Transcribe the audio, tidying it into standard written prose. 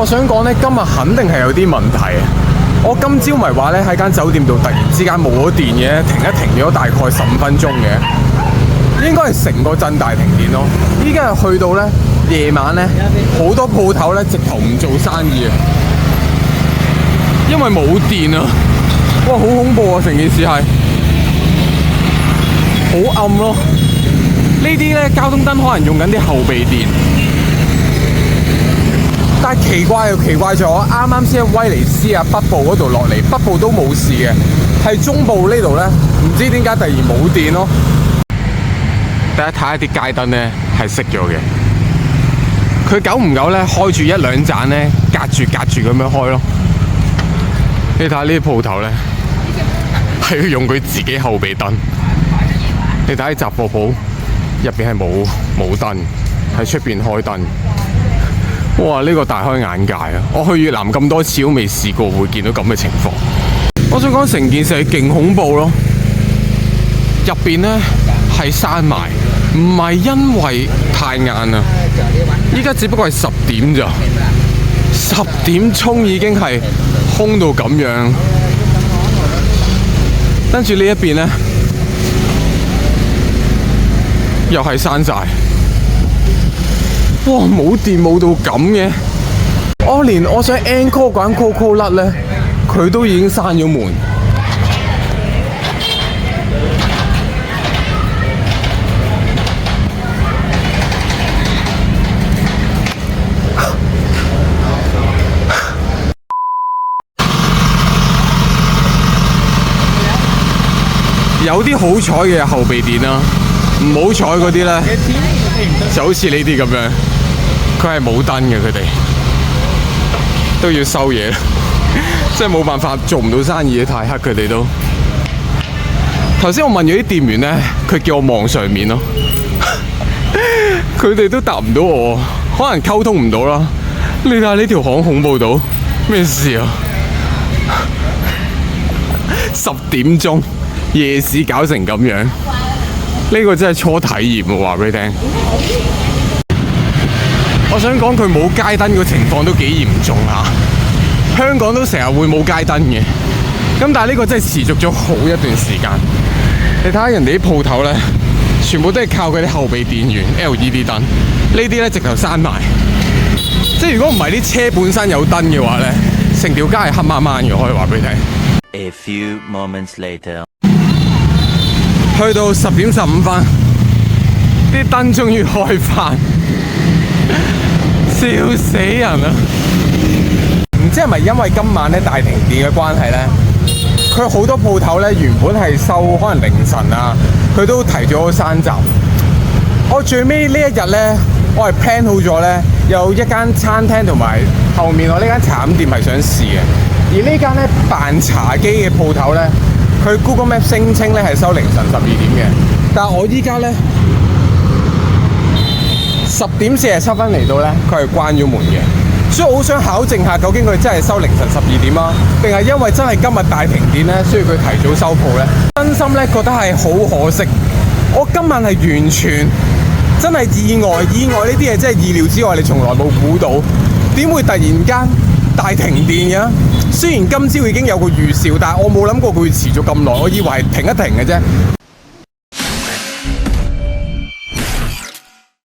我想講咧，今日肯定係有啲問題啊！我今朝咪話咧喺間酒店度突然之間冇咗電嘅，停咗大概15分鐘嘅，應該係成個鎮大停電咯。依家係去到咧夜晚咧，好多鋪頭咧直頭唔做生意啊，因為冇電啊！哇，好恐怖啊！成件事係好暗咯。呢啲咧交通燈可能用緊啲後備電。但係奇怪又奇怪咗，啱啱先喺威尼斯啊北部嗰度落嚟，北部都冇事嘅，係中部呢度咧，唔知點解突然冇電咯。大家睇下啲街燈咧係熄咗嘅，佢久唔久咧開住一兩盞咧，隔住咁樣開咯。你睇下呢啲鋪頭咧，係要用佢自己後備燈。你睇下雜貨鋪入邊係冇燈，喺出邊開燈。哇！呢個大開眼界啊！我去越南咁多次都未試過會見到咁嘅情況。我想講成件事係勁恐怖咯，入邊呢係閂埋，唔係因為太晏啊！依家只不過係10點咋，10點鐘已經係空到咁樣，跟住呢一邊呢又係閂晒。哇！冇電冇到咁嘅，連我想 encore 嗰間 Coco 甩咧，佢都已經閂咗門。有啲好彩嘅後備電啦，唔好彩嗰啲咧，就好似呢啲咁樣。佢係冇燈嘅，佢哋都要收嘢，即係冇辦法做唔到生意，太黑佢哋都。頭先我問咗啲店員咧，佢叫我望上面咯，佢哋都答唔到我，可能溝通唔到啦。你睇下呢條巷恐怖到咩事啊？10點鐘夜市搞成咁樣，呢個真係初體驗喎，話俾你聽。我想講佢冇街燈個情況都幾嚴重嚇，香港都成日會冇街燈嘅，咁但係呢個真係持續咗好一段時間。你睇下人哋啲鋪頭咧，全部都係靠佢啲後備電源 LED 燈，呢啲咧直頭閂埋。即係如果唔係啲車本身有燈嘅話咧，成條街係黑掹掹嘅，可以話俾你聽。A few moments later， 去到10點15分，啲燈終於開返。笑死人啊！唔知係咪因為今晚咧大停電嘅關係咧，佢好多鋪頭咧原本係收可能凌晨啊，佢都提咗閂閘。我最尾呢一日咧，我係 plan 好咗咧，有一間餐廳同埋後面我呢間茶飲店係想試嘅。而呢間咧扮茶機嘅鋪頭咧，佢 Google Map 聲稱咧係收凌晨12點嘅，但係我依家咧10點47分嚟到咧，佢係關咗門嘅，所以我好想考證下，究竟佢真係收凌晨12點啊，定係因為真係今日大停電咧，所以佢提早收鋪咧？真心咧覺得係好可惜，我今晚係完全真係意外呢啲嘢真係意料之外，你從來冇估到，點會突然間大停電嘅？雖然今朝已經有個預兆，但係我冇諗過佢會持續咁耐，我以為係停一停嘅啫。